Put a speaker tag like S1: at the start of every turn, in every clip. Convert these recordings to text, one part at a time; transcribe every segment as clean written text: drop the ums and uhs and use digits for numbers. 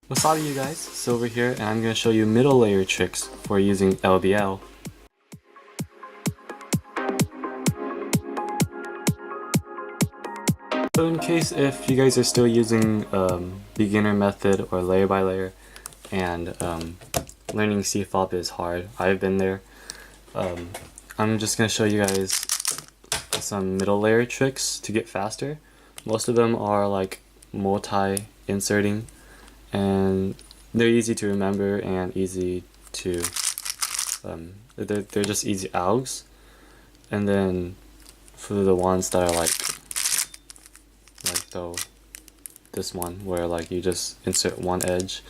S1: What's up you guys? Silver here, and I'm going to show you middle layer tricks for using LBL. So in case if you guys are still using beginner method or layer by layer and learning CFOP is hard, I've been there. I'm just going to show you guys some middle layer tricks to get faster. Most of them are like multi-inserting, and they're easy to remember and easy to they're just easy algs. And then for the ones that are like this one where like you just insert one edge,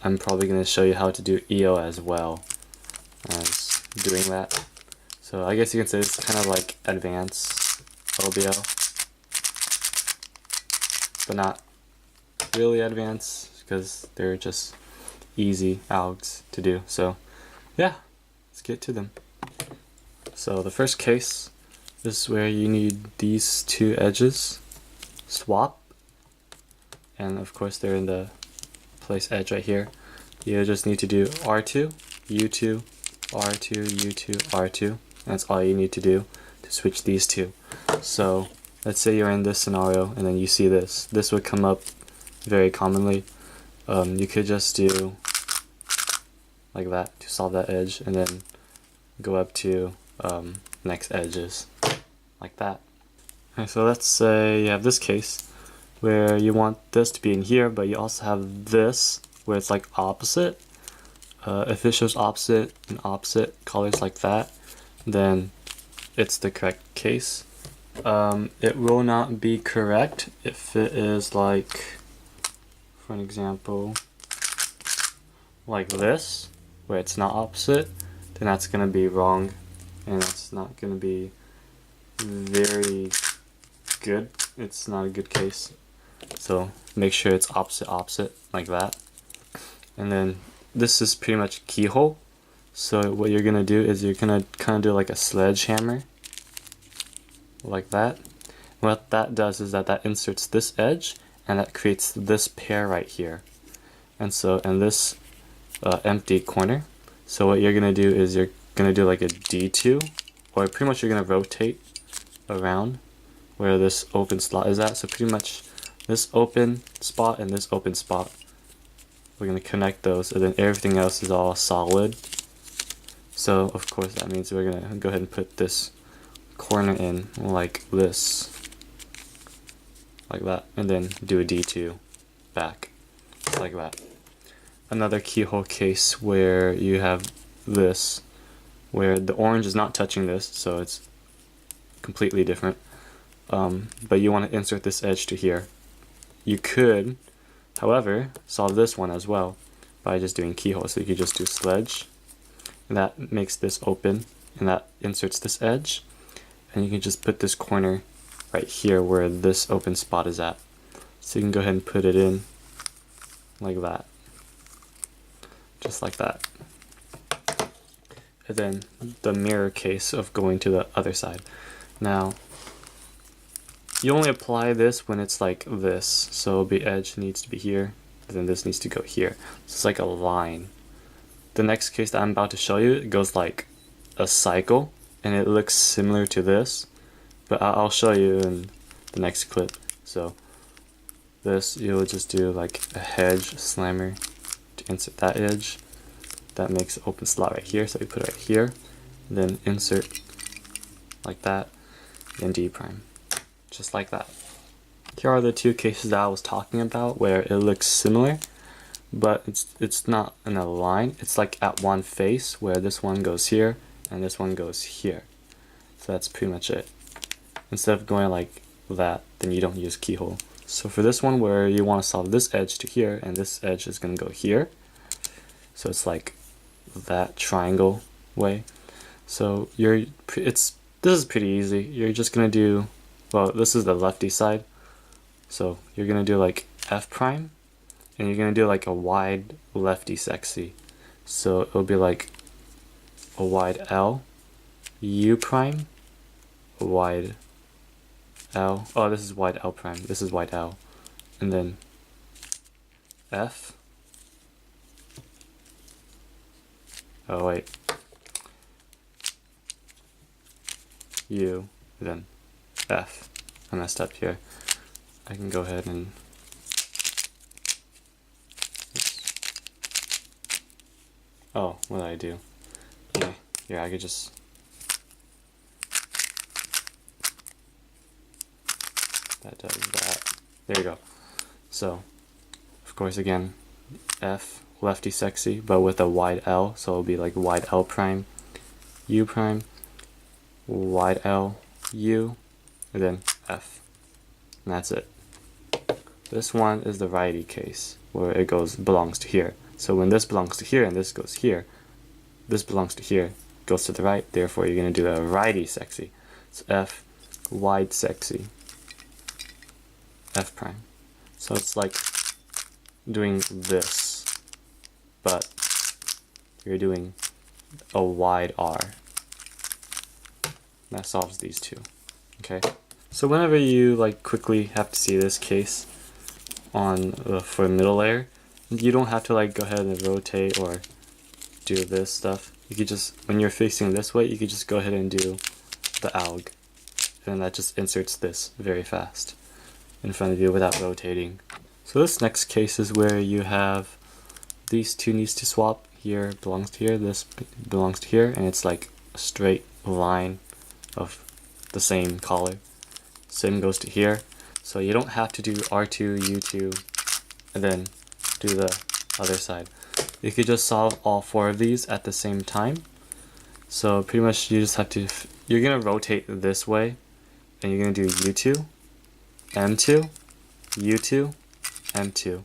S1: I'm probably going to show you how to do EO as well as doing that. So I guess you can say it's kind of like advanced LBL, but not really advanced because they're just easy algs to do. So yeah, let's get to them. So the first case is where you need these two edges swap, and of course they're in the place edge right here. You just need to do R2, U2, R2, U2, R2. That's all you need to do to switch these two. So let's say you're in this scenario and then you see this. This would come up very commonly. You could just do like that to solve that edge, and then go up to next edges like that. Okay, so let's say you have this case where you want this to be in here, but you also have this where it's like opposite. If it shows opposite and opposite colors like that, then it's the correct case. It will not be correct if it is like, for an example, like this, where it's not opposite, then that's going to be wrong, and that's not going to be very good. It's not a good case. So make sure it's opposite like that. And then this is pretty much keyhole. So what you're gonna do is you're gonna kind of do like a sledgehammer like that. What that does is that inserts this edge, and that creates this pair right here, and this empty corner. So what you're gonna do is you're gonna do like a D2, or pretty much you're gonna rotate around where this open slot is at. So pretty much this open spot and this open spot, we're going to connect those, and then everything else is all solid. So of course that means we're going to go ahead and put this corner in like this, like that, and then do a D2 back like that. Another keyhole case where you have this, where the orange is not touching this, so it's completely different. But you want to insert this edge to here. You could, however, solve this one as well by just doing keyhole. So you could just do sledge, and that makes this open, and that inserts this edge, and you can just put this corner right here where this open spot is at. So you can go ahead and put it in like that, just like that. And then the mirror case of going to the other side. Now, you only apply this when it's like this, so the edge needs to be here, and then this needs to go here. So it's like a line. The next case that I'm about to show you, it goes like a cycle, and it looks similar to this, but I'll show you in the next clip. So this, you'll just do like a hedge slammer to insert that edge. That makes an open slot right here, so you put it right here, and then insert like that, and D prime. Just like that. Here are the two cases that I was talking about where it looks similar, but it's not in a line. It's like at one face where this one goes here and this one goes here. So that's pretty much it. Instead of going like that, then you don't use keyhole. So for this one where you want to solve this edge to here, and this edge is going to go here, so it's like that triangle way. So this is pretty easy. You're just going to do, well, this is the lefty side, so you're gonna do like F prime, and you're gonna do like a wide lefty sexy. So it'll be like a wide L, U prime, a wide L. Oh, this is wide L prime. This is wide L, and then F, Oh wait, U, then F. I messed up here. I can go ahead and oh, what did I do? Okay, yeah, I could just that does that. There you go. So, of course, again, F, lefty sexy, but with a wide L, so it'll be like wide L prime, U prime, wide L, U, and then F. And that's it. This one is the righty case, where it belongs to here. So when this belongs to here and this goes here, this belongs to here, goes to the right, therefore you're going to do a righty sexy. It's F, wide sexy, F prime. So it's like doing this, but you're doing a wide R. That solves these two. Okay. So whenever you like quickly have to see this case on for middle layer, you don't have to like go ahead and rotate or do this stuff. You could just, when you're facing this way, you could just go ahead and do the alg, and that just inserts this very fast in front of you without rotating. So this next case is where you have these two needs to swap. Here belongs to here, this belongs to here, and it's like a straight line of the same color. Same goes to here. So you don't have to do R2, U2, and then do the other side. You could just solve all four of these at the same time. So pretty much you just have to, you're going to rotate this way, and you're going to do U2, M2, U2, M2,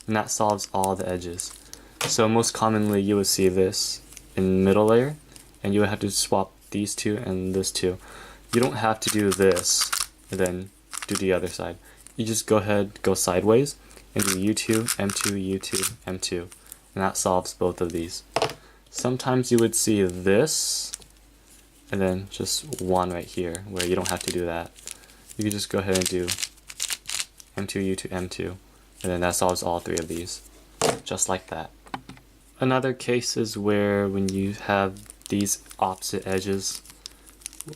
S1: and that solves all the edges. So most commonly you would see this in middle layer, and you would have to swap these two and this two. You don't have to do this and then do the other side. You just go ahead, go sideways, and do U2, M2, U2, M2, and that solves both of these. Sometimes you would see this, and then just one right here, where you don't have to do that. You could just go ahead and do M2, U2, M2, and then that solves all three of these, just like that. Another case is where when you have these opposite edges,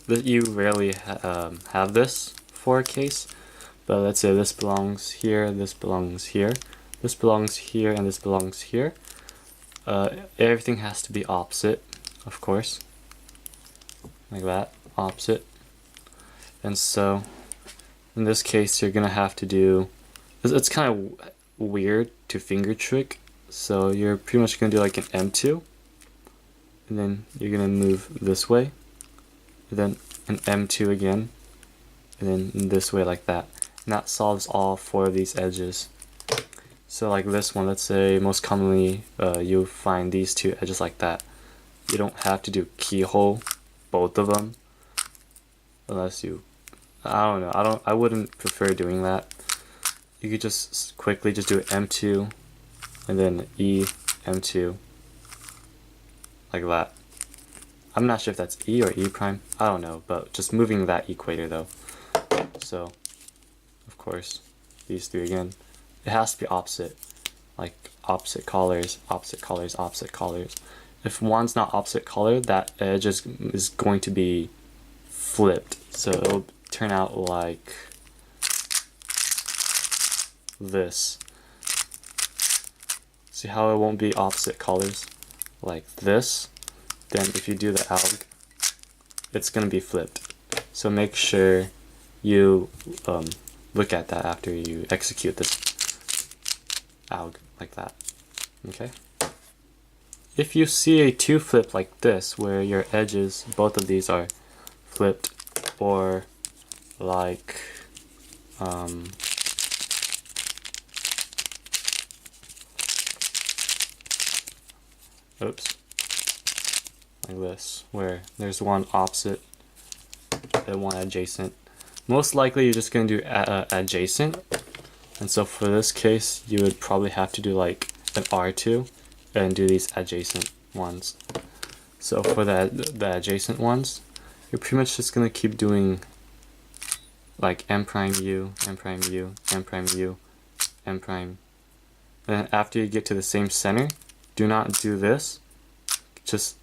S1: you rarely have this for a case, but let's say this belongs here, this belongs here, this belongs here, and this belongs here. Everything has to be opposite, of course, like that, opposite. And so in this case you're gonna have to do, it's kind of weird to finger trick, so you're pretty much gonna do like an M2, and then you're gonna move this way, and then an M2 again, and then this way like that, and that solves all four of these edges. So like this one, let's say most commonly you find these two edges like that. You don't have to do keyhole both of them, unless you, I don't know, I wouldn't prefer doing that. You could just quickly just do M2 and then E, M2, like that. I'm not sure if that's E or E prime, I don't know, but just moving that equator though. So, of course, these three again, it has to be opposite, like opposite colors, opposite colors, opposite colors. If one's not opposite color, that edge is going to be flipped, so it'll turn out like this. See how it won't be opposite colors? Like this. Then if you do the alg, it's going to be flipped. So make sure you look at that after you execute this alg like that. Okay? If you see a two flip like this, where your edges, both of these are flipped, or like oops, like this, where there's one opposite and one adjacent. Most likely you're just going to do adjacent, and so for this case you would probably have to do like an R2 and do these adjacent ones. So for the adjacent ones, you're pretty much just going to keep doing like M prime U, M prime U, M prime U, M prime. And then after you get to the same center, do not do this, just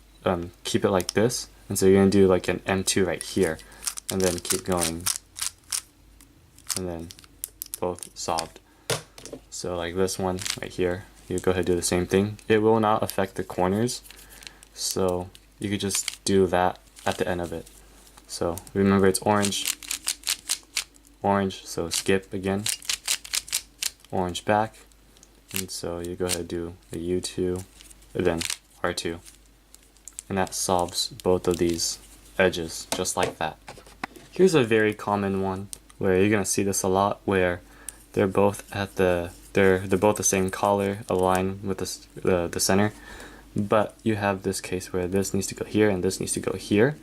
S1: keep it like this, and so you're gonna do like an M2 right here, and then keep going, and then both solved. So like this one right here, you go ahead and do the same thing. It will not affect the corners, so you could just do that at the end of it. So remember, it's orange, so skip again, orange back, and so you go ahead and do a U2, and then R2, and that solves both of these edges just like that. Here's a very common one where you're gonna see this a lot, where they're both at they're both the same color, aligned with the center, but you have this case where this needs to go here and this needs to go here.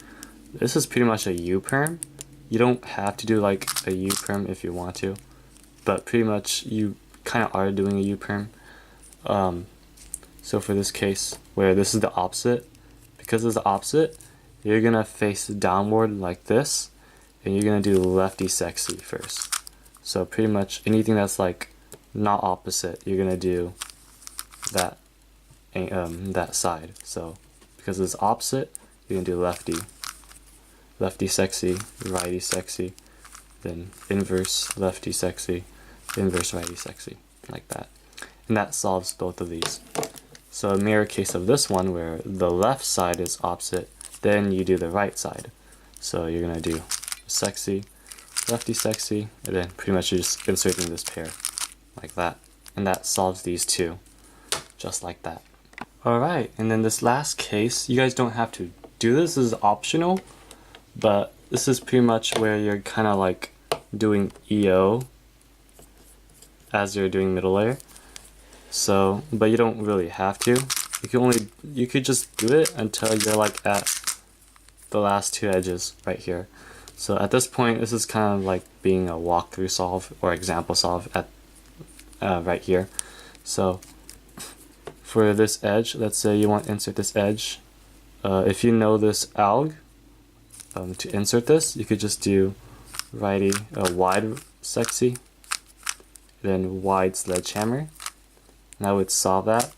S1: This is pretty much a U-perm. You don't have to do like a U-perm if you want to, but pretty much you kind of are doing a U-perm. So for this case where this is the opposite, because it's the opposite, you're gonna face downward like this, and you're gonna do lefty sexy first. So pretty much anything that's like not opposite, you're gonna do that that side. So because it's opposite, you're gonna do lefty sexy, righty sexy, then inverse lefty sexy, inverse righty sexy, like that. And that solves both of these. So a mirror case of this one where the left side is opposite, then you do the right side. So you're gonna do sexy, lefty sexy, and then pretty much you're just inserting this pair like that. And that solves these two, just like that. Alright, and then this last case, you guys don't have to do this, this is optional, but this is pretty much where you're kind of like doing EO as you're doing middle layer. So, but you don't really have to. You could just do it until you're like at the last two edges right here. So at this point, this is kind of like being a walkthrough solve or example solve at right here. So for this edge, let's say you want to insert this edge. If you know this alg, to insert this, you could just do righty wide sexy, then wide sledgehammer. And that would solve that.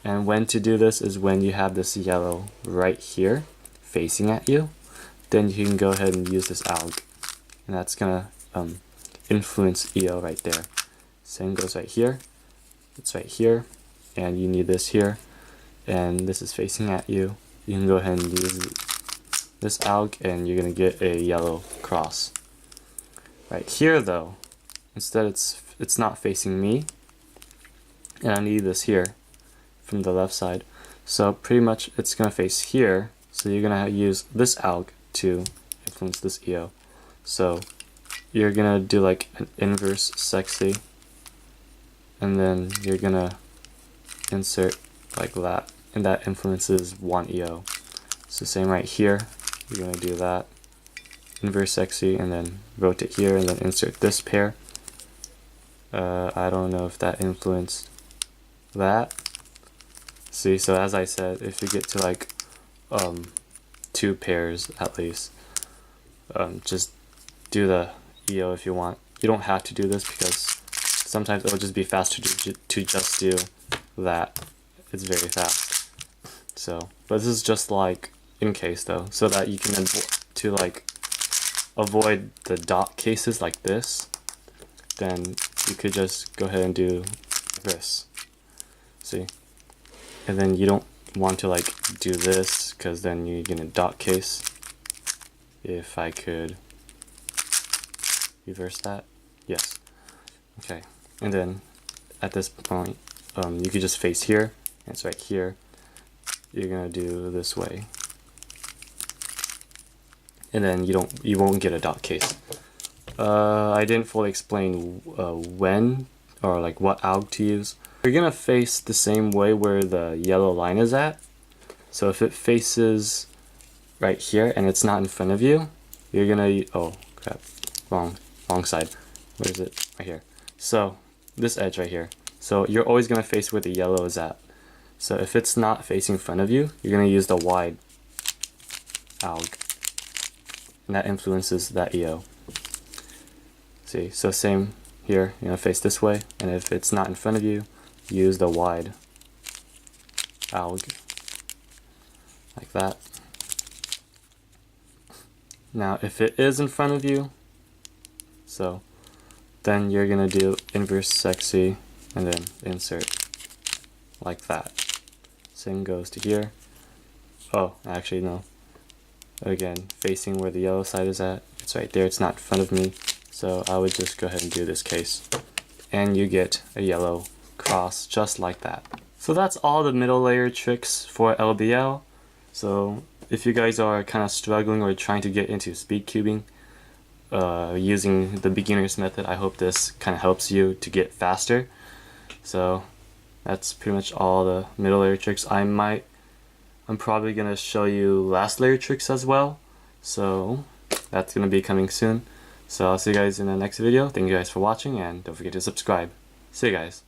S1: And when to do this is when you have this yellow right here facing at you, then you can go ahead and use this alg, and that's gonna influence EO right there. Same goes right here. It's right here, and you need this here, and this is facing at you. You can go ahead and use this alg, and you're gonna get a yellow cross. Right here though, instead it's not facing me, and I need this here from the left side. So pretty much it's gonna face here, so you're gonna use this alg to influence this EO. So you're gonna do like an inverse sexy, and then you're gonna insert like that, and that influences one EO. So same right here, you're gonna do that, inverse sexy, and then rotate here, and then insert this pair. I don't know if that influenced that. See, so as I said, if you get to like two pairs at least, just do the EO if you want. You don't have to do this because sometimes it'll just be faster to just do that. It's very fast. So, but this is just like in case though, so that you can avoid the dot cases like this. Then you could just go ahead and do this. See, and then you don't want to like do this because then you're gonna dot case. If I could reverse that, yes. Okay, and then at this point, you could just face here, and it's right here. You're gonna do this way, and then you won't get a dot case. I didn't fully explain when or like what alg to use. You're gonna face the same way where the yellow line is at. So if it faces right here and it's not in front of you, you're gonna, oh crap, wrong side. Where is it? Right here. So this edge right here. So you're always gonna face where the yellow is at. So if it's not facing in front of you, you're gonna use the wide alg, and that influences that EO. See, so same here, you're gonna face this way, and if it's not in front of you, use the wide alg, like that. Now if it is in front of you, so then you're gonna do inverse sexy and then insert like that. Same goes to here. Oh, actually no. Again, facing where the yellow side is at. It's right there, it's not in front of me. So I would just go ahead and do this case. And you get a yellow cross just like that. So that's all the middle layer tricks for LBL. So if you guys are kind of struggling or trying to get into speed cubing using the beginner's method, I hope this kind of helps you to get faster. So that's pretty much all the middle layer tricks. I'm probably gonna show you last layer tricks as well. So that's gonna be coming soon. So I'll see you guys in the next video. Thank you guys for watching and don't forget to subscribe. See you guys.